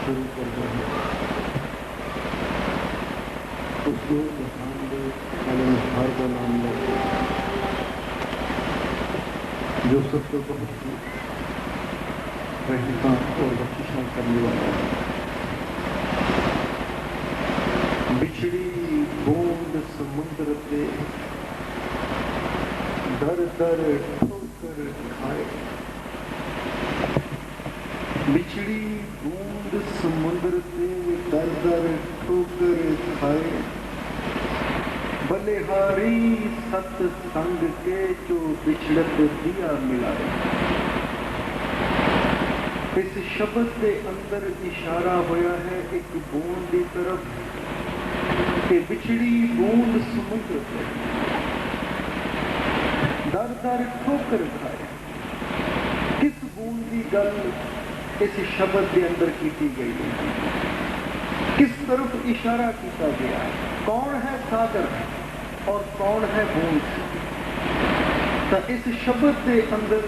शुरू कर दें उसको ध्यान दे पालनहार का नाम लेते जो सबको बहुत रहता और बख्शिशा करने वाला है। बिछड़ी बूंद समुद्र पे दर दर ठोकर खाए। बिछड़ी बूंद समुद्र पे दर दर ठोकर खाए। बलिहारी सत संग के जो बिछड़त दिया मिलाए। इस शब्द के अंदर इशारा होया है एक बूंद की तरफ कि बिछड़ी बूंद समुद्र पे दर दर ठोकर खाए। किस बूंद की गल इस शब्द के अंदर की गई है? किस तरफ इशारा किया गया है? कौन है सागर और कौन है बूंद? तो इस शब्द के अंदर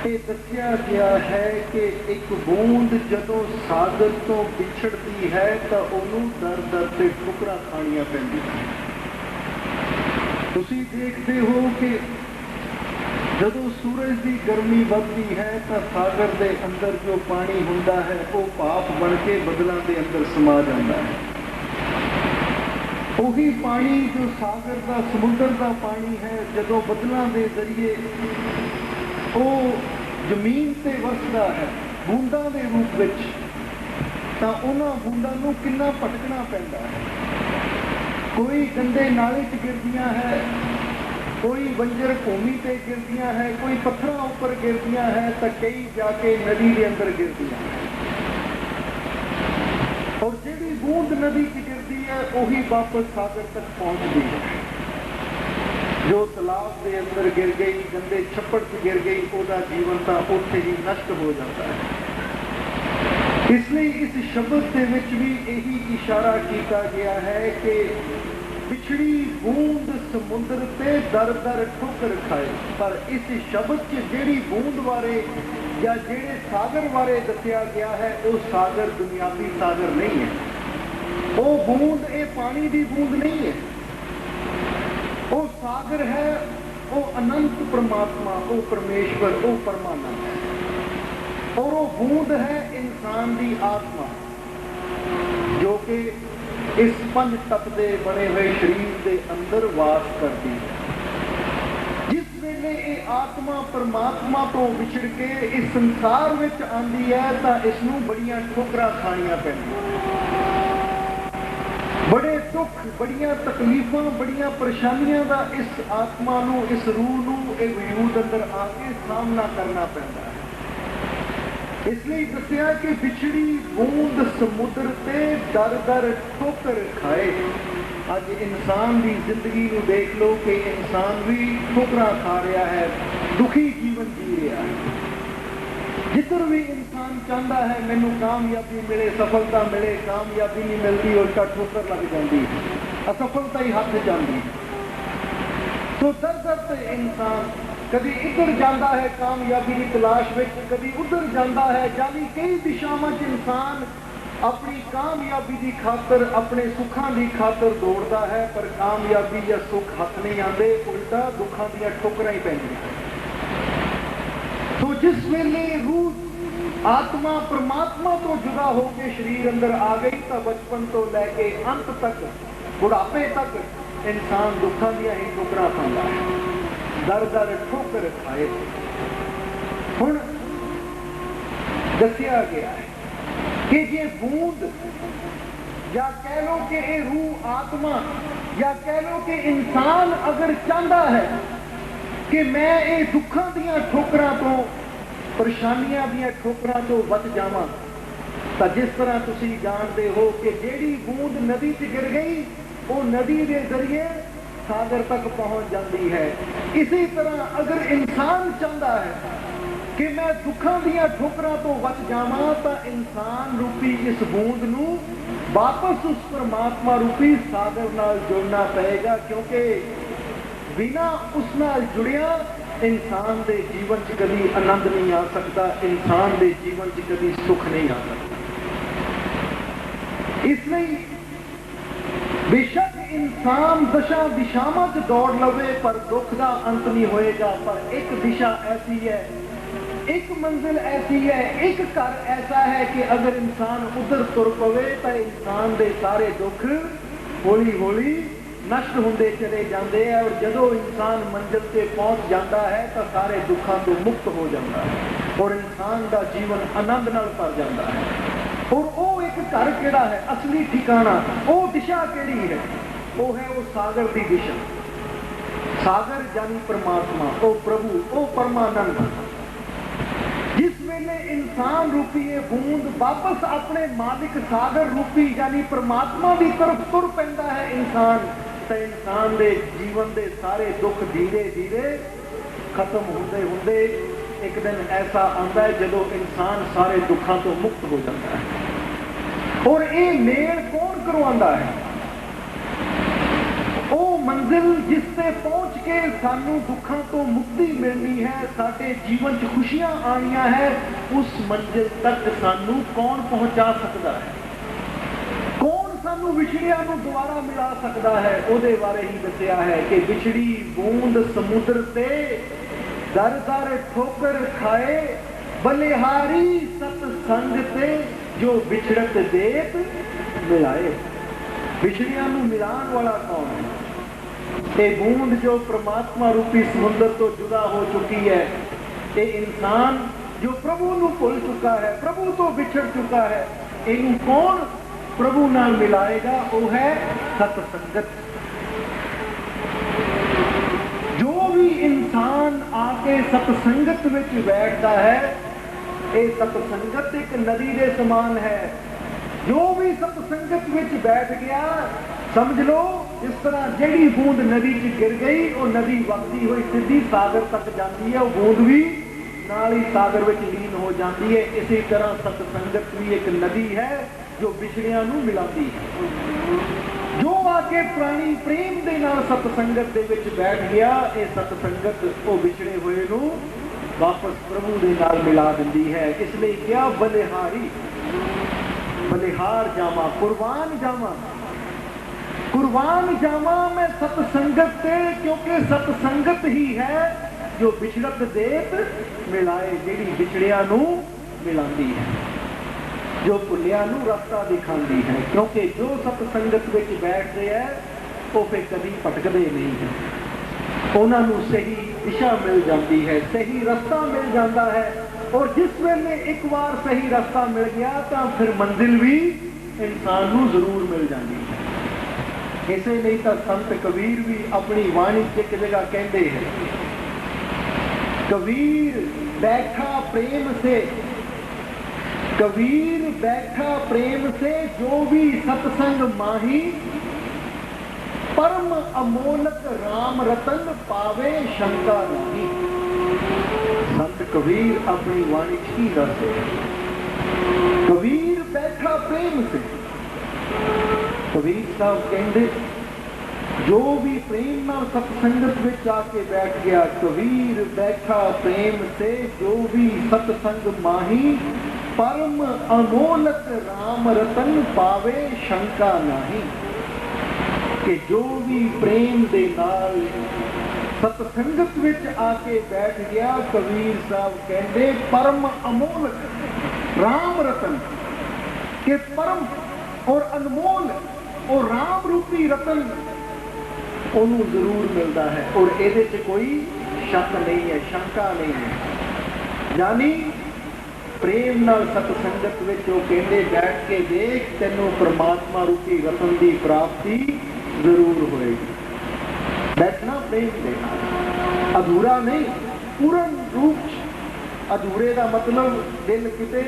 ये दसिया गया है कि एक बूंद जदों सागर तो बिछड़ती है तो उन्होंने दर दर से ठुकरा खानियां पैंदियां। तुसीं देखते हो कि जदों सूरज की गर्मी बढ़ती है तो सागर के अंदर जो पानी हुंदा है वो भाप बन के बदलों के अंदर समा जाता है। वही पानी जो सागर का समुद्र का पानी है जदों बदलों के जरिए वो जमीन से वसदा है बूंदा के रूप में, तो उन्होंने बूंदा नूं कितना भटकना पैंदा है। कोई गंदे नाले च गिरदियां है, कोई बंजर भूमि से गिरदियां है, कोई पत्थरों ऊपर गिरदियां है, तो कई जाके नदी के अंदर गिरदियां है। और जिहड़ी बूंद नदी च गिरती है वही वापस सागर तक पहुंचती है। जो तालाब के अंदर गिर गई, गंदे छप्पड़ से गिर गई, उसका जीवन तो उत्थे ही नष्ट हो जाता है। इसलिए इस शब्द के विच भी यही इशारा किया गया है कि बिछड़ी बूंद समुद्र पे दर दर ठोकर खाए। पर इस शब्द च जिहड़ी बूंद बारे या जिहड़े सागर बारे दसिया गया है वो सागर दुनियावी सागर नहीं है। वो बूंद ये पानी की बूंद नहीं है। वो सागर है, वो अनंत परमात्मा, वो परमेश्वर, वो परमानंद है। और वो बूंद है इंसान की आत्मा जो कि इस पंज तत्व बने हुए शरीर के अंदर वास करती है। जिस वेले ये आत्मा परमात्मा तो विछड़ के इस संसार में आती है तो इसनूं बड़ियां ठोकरां खानियां पैंदियां, बड़े दुख, बड़ियां तकलीफां, बड़ियां परेशानियां का इस आत्मा नूं, इस रूह नूं इस वजूद अंदर आके सामना करना पैंदा है। इसलिए दसिया कि बिछड़ी बूंद समुद्र ते दर दर ठोकर खाए। अज इंसान की जिंदगी नूं देख लो कि इंसान भी ठोकरां खा रहा है, दुखी जीवन जी रहा है। जिधर भी इंसान चाहता है मैनू कामयाबी मिले, सफलता मिले, कामयाबी नहीं मिलती, उल्टा ठोकर लग जाती है, असफलता ही हाथ जाती है। तो दर दर से इंसान कभी इधर जाता है कामयाबी की तलाश में, कभी उधर जाता है, यानी कई दिशावां च इंसान अपनी कामयाबी की खातर, अपने सुखों की खातर दौड़ता है, पर कामयाबी या सुख हाथ नहीं आते, उल्टा दुखों दी ठोकरां ही पैंदियां। तो जिस वेले रूह आत्मा परमात्मा तो जुदा होकर शरीर अंदर आ गई तो बचपन तो लैके अंत तक, बुढ़ापे तक इंसान दुखों दी ही ठोकरां खांदा है, दर दर ठोकर खाए। हुण दसिया गया है कि ये बूंद या कह लो कि ये रूह आत्मा या कह लो कि इंसान अगर चाहता है कि मैं ये दुखों दियां ठोकरां तो, परेशानियां दियां ठोकरां तो बच जावां, तो जिस तरह तुसीं जानते हो कि जेड़ी बूंद नदी च गिर गई वो नदी के जरिए सागर तक पहुंच जाती है। इसी तरह अगर इंसान चाहता है कि मैं दुखों दियां ठोकरां तो बच जावां, तो इंसान रूपी इस बूंद नूं वापस उस परमात्मा रूपी सागर नाल जोड़ना पड़ेगा, क्योंकि बिना उस नाल जुड़िया इंसान के जीवन च कभी आनंद नहीं आ सकता, इंसान के जीवन च कभी सुख नहीं आ सकता। इसलिए बेशक इंसान दशा दिशावां च दौड़ लवे पर दुख का अंत नहीं होएगा। पर एक दिशा ऐसी है, एक मंजिल ऐसी है, एक घर ऐसा है कि अगर इंसान उधर तुर पवे तो इंसान के सारे दुख हौली हौली नष्ट होंदे चले जाते हैं। और जदों इंसान मंजिल से पहुंच जाता है तो सारे दुखों तो मुक्त हो जाता है और इंसान का जीवन आनंद नाल भर जाता है। और वो एक घर केड़ा है, असली ठिकाना, वो दिशा केड़ी है? वो है वो सागर की दिशा। सागर यानी परमात्मा, वो प्रभु, वो परमानंद। जिस वेले इंसान रूपी ये बूंद वापस अपने मालिक सागर रूपी यानी परमात्मा की तरफ तुर पैंदा है इंसान, तो इंसान के जीवन के सारे दुख धीरे धीरे खत्म होंदे होंदे एक दिन ऐसा आता है जदों इंसान सारे दुखों तो मुक्त हो जाता है। और ये मेल कौन करवाता है? वो मंजिल जिससे पहुंच के सानू दुखों तो मुक्ति मिलनी है, साडे जीवन च खुशियां आनियां है, उस मंजिल तक सानू कौन पहुंचा सकता है? कौन सानू विछड़िया नू दोबारा मिला सकता है? उहदे बारे ही दसिया है कि विछड़ी बूंद समुद्र से दर दर ठोकर खाए, बलिहारी सतसंग से जो बिछड़त देत मिलाए। बिछड़िया नू मिलान वाला कौन है? ये बूंद जो परमात्मा रूपी समुद्र तो जुदा हो चुकी है, ये इंसान जो प्रभु नू भुल चुका है, प्रभु तो बिछड़ चुका है, इनू कौन प्रभु नाल मिलाएगा? वो है सतसंगत। जो भी इंसान आके सतसंगत विच बैठता है, ये सतसंगत एक नदी के समान है। जो भी सतसंगत विच बैठ गया, समझ लो इस तरह जेड़ी बूंद नदी च गिर गई, वो नदी वगदी हुई सीधी सागर तक जाती है, वो बूंद भी नाल ही सागर विच लीन हो जाती है। इसी तरह सतसंगत भी एक नदी है जो बिछड़ियां नू मिलाती है। जो आके प्राणी प्रेम दे नाल सतसंगत दे विच बैठ गया, ये सतसंगत वो बिछड़े हुए नू वापस प्रभु दे नाल मिला दिंदी है। इसलिए क्या बलिहारी, बलिहार जावा, कुर्बान जावा, कुर्बान जावा मैं सतसंगत से, क्योंकि सतसंगत ही है जो बिछड़त देत मिलाए, जेड़ी बिछड़िया नू मिलाती है, जो भुलिया नू रास्ता दिखाती है। क्योंकि जो सतसंगत विच बैठते हैं वो फिर कभी भटकते नहीं है, उन्होंने सही दिशा मिल जाती है, सही रास्ता मिल जाता है। और जिस वेले एक बार सही रास्ता मिल गया तो फिर मंजिल भी इंसान नू जरूर मिल जाती है। इसलिए तो संत कबीर भी अपनी वाणी एक जगह कहते हैं, कबीर बैठा प्रेम से, कबीर बैठा प्रेम से, जो भी सत्संग माही, परम अमोलक राम रतन पावे शंका नहीं। संत कबीर अपनी वाणी की दसते, कबीर बैठा प्रेम से। कबीर साहब कहते जो भी प्रेम नाल सत्संगत विच आके बैठ गया, कबीर बैठा प्रेम से, जो भी सत्संग माही, परम अमोलक राम रतन पावे शंका नहीं। कि जो भी प्रेम दे नाल सतसंगत विच आके बैठ गया, कबीर साहब कहते परम अमोलक राम रतन के, परम और अनमोल और राम रूपी रतन उन्होंने जरूर मिलता है। और ਇਹਦੇ ਚ कोई शक नहीं है, शंका नहीं है। यानी प्रेम नाल सतसंगत विच वो कहते बैठ के देख, तेनों परमात्मा रूपी रतन की प्राप्ति जरूर होएगी। बैठना प्रेम दे नाल, अधूरा नहीं, पूर्ण रूप। अधूरे का मतलब दिल किते,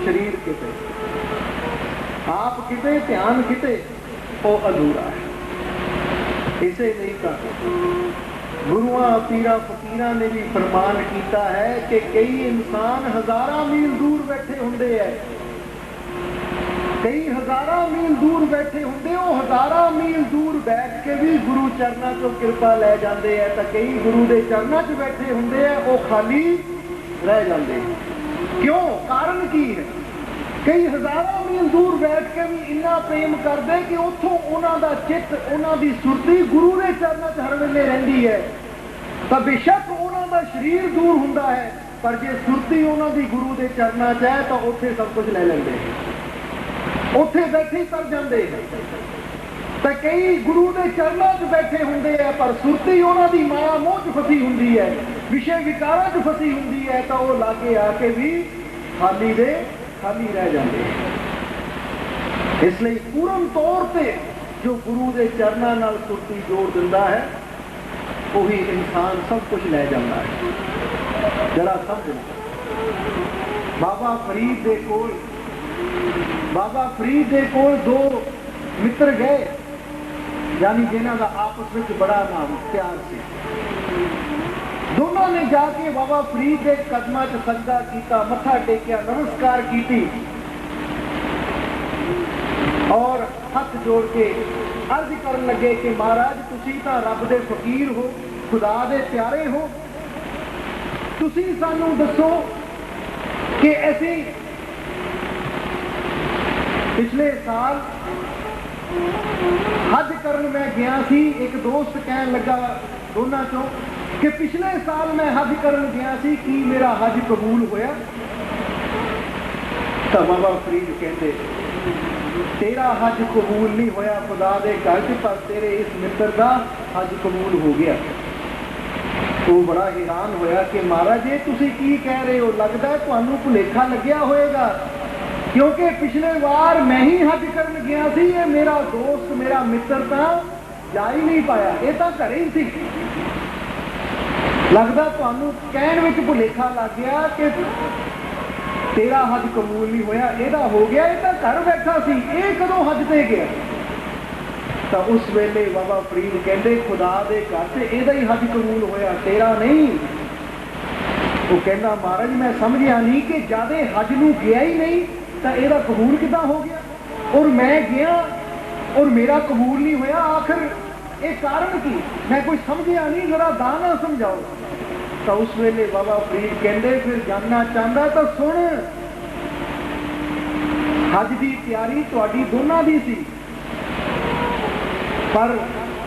शरीर किते, आप किते, ध्यान किते, वो अधूरा है। इसे नहीं कर गुरुआ पीरा फकीरा ने भी फरमान किया है कि कई इंसान हजारा मील दूर बैठे होंगे है, कई हजारां मील दूर बैठे होंगे, वो हजारां मील दूर बैठ के भी गुरु चरणों चों कृपा लै जाते हैं, तो कई गुरु के चरणों च बैठे होंगे वो खाली रह जाते हैं। क्यों? कारण की है? कई हजारां मील दूर बैठ के भी इन्ना प्रेम करते कि उतों उन्होंने चित्त, उन्होंने सुरती गुरु के चरणों च हर वेले रहिंदी है। तो बेशक उन्होंने शरीर दूर हुंदा है, पर जे सुरती उन्होंने गुरु के चरणों च है तो उत्थे सब कुछ ले लेंगे, उत्थे बैठे ही तर जाते हैं। तो कई गुरु के चरणों च बैठे होंगे है, पर सुरती उन्होंने माया मोह च फसी होंगी है, विषय विकारों च फसी होंगी है, तो वो लागे आके भी खाली दे खाली रह जाते हैं। इसलिए पूर्ण तौर पर जो गुरु के चरणों नाल सुरती जोड़ दिंदा है, वही इंसान सब कुछ ले जाता है। जरा समझ, बाबा फरीद दे कोल, बाबा फरीद दे कोल दो मित्र गए, यानी जिन्हों का आपस में बड़ा नाम प्यार से, दोनों ने जाके बाबा फरीद के कदमां च सजदा किया, मत्था टेकिया, नमस्कार की और हाथ जोड़ के अर्ज करन लगे कि महाराज तुसी तां रब दे फकीर हो, खुदा दे प्यारे हो, तुसी सानू दसो कि ऐसे पिछले साल हज करन मैं गया सी। एक दोस्त कहन लगा दोनों चों कि पिछले साल मैं हज करन गया सी, की मेरा हज कबूल होया? तो बाबा फरीद कहते तेरा हज कबूल नहीं होया खुदा दे घर च, पर तेरे इस मित्र का हज कबूल हो गया। तो बड़ा हैरान होया कि महाराज ये तुसी की कह रहे हो, लगता है तुहानू भुलेखा लग्या होएगा, क्योंकि पिछले बार मैं ही हज करन गया सी, ये मेरा दोस्त मेरा मित्र तो जा ही नहीं पाया, ये तो घरे ही सी। लगता तुहानू कहण विच भुलेखा लग गया कि तेरा हज कबूल नहीं होया, एदा हो गया, ये तो घर बैठा सी, ये कदों हज ते गया? तो उस वेले बाबा फरीद कहते खुदा दे घर से एदा ही हज कबूल होया, तेरा नहीं। वो कहता महाराज मैं समझिया नहीं कि ज्यादा हज नूं गया ही नहीं तो एदा कबूल किदां हो गया, और मैं गया और मेरा कबूल नहीं होया, आखिर ये कारण की? मैं कोई समझिया नहीं, जरा दाना समझाओ। तो उस वेले बाबा फरीद कहते फिर जानना चाहता तो सुन, हज की तैयारी तुहाडी दोनों की सी, पर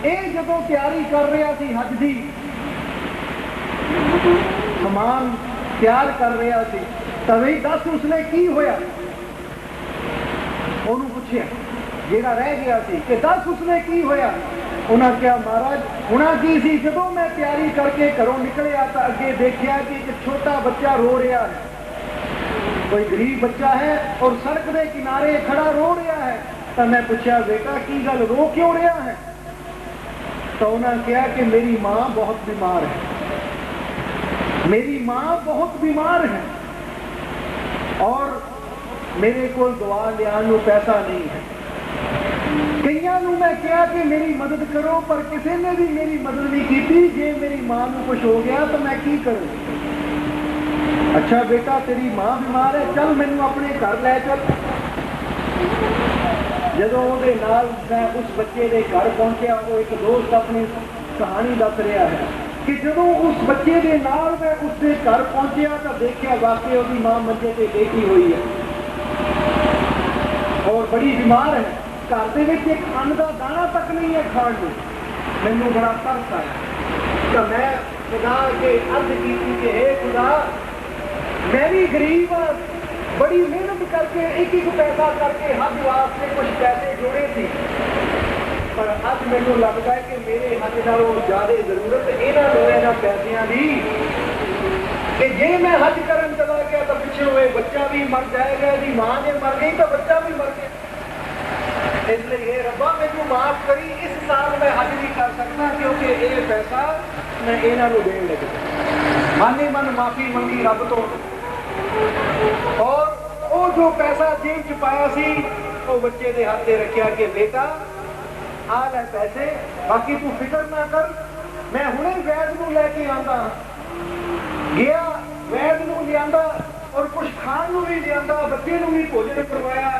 यह जदों तैयारी कर रहा सी हज की, समान तैयार कर रहा सी, तभी दस उसने की होया? उन्होंने पूछया जेड़ा रह गया सी कि दस उसने की होया? उन्हें क्या महाराज होना की सी, जदों मैं तैयारी करके घरों निकलिया तो अगे देखा कि एक छोटा बच्चा रो रहा है, कोई गरीब बच्चा है और सड़क के किनारे खड़ा रो रहा है। तो मैं पूछा बेटा की गल, रो क्यों रहा है? तो उन्होंने कहा कि मेरी माँ बहुत बीमार है, मेरी माँ बहुत बीमार है और मेरे को दवा लियान पैसा नहीं है। कईयां नूं मैं कहा कि मेरी मदद करो, पर किसी ने भी मेरी मदद नहीं की। जे मेरी मां नूं कुछ हो गया तो मैं की करूं? अच्छा बेटा तेरी मां बीमार है, चल मैनू अपने घर लै चल। जदों उहदे नाल मैं उस बच्चे के घर पहुंचा, वो एक दोस्त अपनी कहानी दस रहा है कि जदों उस बच्चे के नाल मैं उसके घर पहुंचा तो देखा वाकई उसकी मां मंजे ते लेटी हुई है और बड़ी बीमार है, घर के एक अन्न का दाना तक नहीं है खाण को। मैनू बड़ा तरस आया तो मैं खुदा के अर्ज की कि हे खुदा, मैं भी गरीब हाँ, बड़ी मेहनत करके एक पैसा करके हज वास्ते कुछ पैसे जोड़े थे, पर अज मैनू लगता है कि मेरे हज नालों ज्यादा जरूरत इन्होंने पैसों की, कि जे मैं हज करन चला गया तो पिछले ये बच्चा भी मर जाएगा, यदि मां ने मर गई तो बच्चा भी मर गया। इसलिए रब्बा मैनू माफ करी, इस साल मैं हज नहीं कर सकता क्योंकि ये पैसा मैं इन्हों देन लग गया। मानी मन माफी मंगी रब तो, और वो जो पैसा जेब च पाया सी वो बच्चे के हाथ से रखा कि बेटा आ ले पैसे, बाकी तू फिक्र ना कर, मैं हुणे वैद नूं लैके आंदा। गया वैद नूं लियांदा और कुछ खाण नूं भी लियांदा, बच्चे नूं भी भोजन करवाया,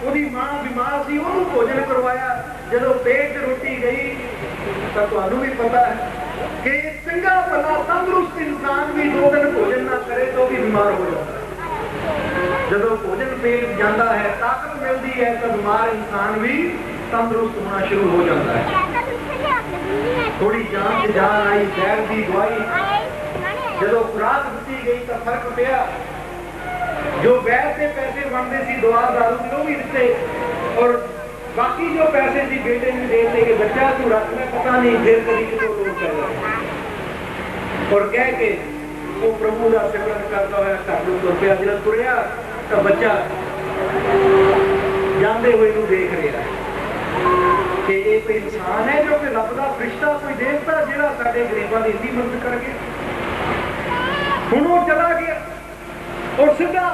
ਉਹਦੀ ਮਾਂ ਬਿਮਾਰ ਸੀ, ਉਹਨੂੰ ਭੋਜਨ ਕਰਵਾਇਆ। ਜਦੋਂ ਪੇਟ 'ਚ ਰੋਟੀ ਗਈ ਤਾਂ ਤੁਹਾਨੂੰ ਵੀ ਪਤਾ ਹੈ ਕਿ ਚੰਗਾ ਭਲਾ ਤੰਦਰੁਸਤ ਇਨਸਾਨ ਵੀ 2 ਦਿਨ ਭੋਜਨ ਨਾ ਕਰੇ ਤਾਂ ਉਹ ਵੀ ਬਿਮਾਰ ਹੋ ਜਾਂਦਾ ਹੈ। ਜਦੋਂ ਭੋਜਨ ਪੇਟ ਜਾਂਦਾ ਹੈ, ਤਾਕਤ ਮਿਲਦੀ ਹੈ, ਤਾਂ ਬਿਮਾਰ ਇਨਸਾਨ ਵੀ ਤੰਦਰੁਸਤ ਹੋਣਾ ਸ਼ੁਰੂ ਹੋ ਜਾਂਦਾ ਹੈ। ਥੋੜੀ ਜਾਨ 'ਚ ਜਾਨ ਆਈ, ਜ਼ਹਿਰ ਦੀ ਦਵਾਈ ਜਦੋਂ ਖੁਰਾਕ ਦਿੱਤੀ ਗਈ ਤਾਂ ਫਰਕ ਪਿਆ। ਜੋ ਵੈਦ ਦੇ ਪੈਸੇ ਬਣਦੇ ਸੀ ਦਵਾ ਦਾਰੂ ਦੇ, ਉਹ ਵੀ ਦਿੱਤੇ, ਔਰ ਬਾਕੀ ਜੋ ਪੈਸੇ ਸੀ ਬੇਟੇ ਨੂੰ ਦੇ ਦਿੱਤੇ ਕਿ ਬੱਚਾ ਤੂੰ ਰੱਖ ਲੈ, ਪਤਾ ਨਹੀਂ ਫਿਰ ਕਦੀ ਕਿਤੋਂ ਲੋੜ ਪੈ ਜਾਏ। ਔਰ ਕਹਿ ਕੇ ਉਹ ਪ੍ਰਭੂ ਦਾ ਸਿਮਰਨ ਕਰਦਾ ਹੋਇਆ ਘਰ ਨੂੰ ਤੁਰ ਪਿਆ। ਜਦੋਂ ਤੁਰਿਆ ਤਾਂ ਬੱਚਾ ਜਾਂਦੇ ਹੋਏ ਨੂੰ ਦੇਖ ਰਿਹਾ ਕਿ ਇਹ ਕੋਈ ਇਨਸਾਨ ਹੈ ਜੋ ਕਿ ਰੱਬ ਦਾ ਫਰਿਸ਼ਤਾ, ਕੋਈ ਦੇਵਤਾ ਜਿਹੜਾ ਸਾਡੇ ਗਰੀਬਾਂ ਦੀ ਇੰਨੀ ਮਦਦ ਕਰ ਗਿਆ। ਹੁਣ ਉਹ ਚਲਾ ਗਿਆ ਔਰ ਸਿੱਧਾ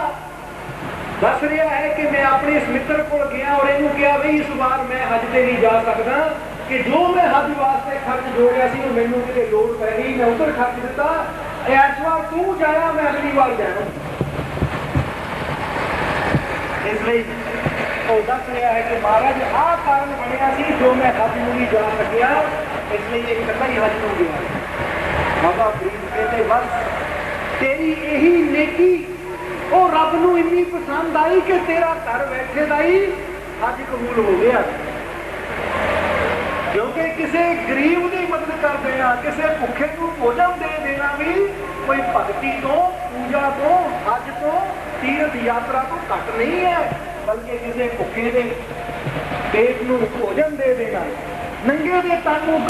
ਦੱਸ ਰਿਹਾ ਹੈ ਕਿ ਮੈਂ ਆਪਣੇ ਇਸ ਮਿੱਤਰ ਕੋਲ ਗਿਆ ਔਰ ਇਹਨੂੰ ਕਿਹਾ ਬਈ ਇਸ ਵਾਰ ਮੈਂ ਹੱਜ ਤੇ ਨਹੀਂ ਜਾ ਸਕਦਾ, ਕਿ ਜੋ ਮੈਂ ਹੱਜ ਵਾਸਤੇ ਖਰਚ ਜੋੜਿਆ ਸੀ ਉਹ ਮੈਨੂੰ ਕਿਤੇ ਲੋੜ ਪੈ ਗਈ, ਮੈਂ ਉੱਧਰ ਖਰਚ ਦਿੱਤਾ, ਇਸ ਵਾਰ ਤੂੰ ਜਾਇਆ, ਮੈਂ ਅਗਲੀ ਵਾਰ ਜਾਣਾ। ਇਸ ਲਈ ਉਹ ਦੱਸ ਰਿਹਾ ਹੈ ਕਿ ਮਹਾਰਾਜ ਆਹ ਕਾਰਨ ਬਣਿਆ ਸੀ ਜੋ ਮੈਂ ਹੱਜ ਨੂੰ ਨਹੀਂ ਜਾ ਸਕਿਆ, ਇਸ ਲਈ ਇਹ ਇਕੱਲਾ ਹੀ ਹੱਜ ਨੂੰ ਗਿਆ। ਬਾਬਾ ਫਰੀਦ ਕਹਿੰਦੇ ਬਸ ਤੇਰੀ ਇਹੀ ਨੇਕੀ ਉਹ ਰੱਬ ਨੂੰ ਇੰਨੀ ਪਸੰਦ ਆਈ ਕਿ ਤੇਰਾ ਘਰ ਬੈਠੇ ਦਾ ਹੀ ਹੱਜ ਕਬੂਲ ਹੋ ਗਿਆ। ਕਿਉਂਕਿ ਕਿਸੇ ਗਰੀਬ ਦੀ ਮਦਦ ਕਰ ਦੇਣਾ, ਕਿਸੇ ਭੁੱਖੇ ਨੂੰ ਭੋਜਨ ਦੇ ਦੇਣਾ ਵੀ ਕੋਈ ਭਗਤੀ ਤੋਂ, ਪੂਜਾ ਤੋਂ, ਹੱਜ ਤੋਂ, ਤੀਰਥ ਯਾਤਰਾ ਤੋਂ ਘੱਟ ਨਹੀਂ ਹੈ, ਬਲਕਿ ਕਿਸੇ ਭੁੱਖੇ ਦੇ ਪੇਟ ਨੂੰ ਭੋਜਨ ਦੇ ਦੇਣਾ, ਨੰਗੇ ਦੇ ਤਨ ਨੂੰ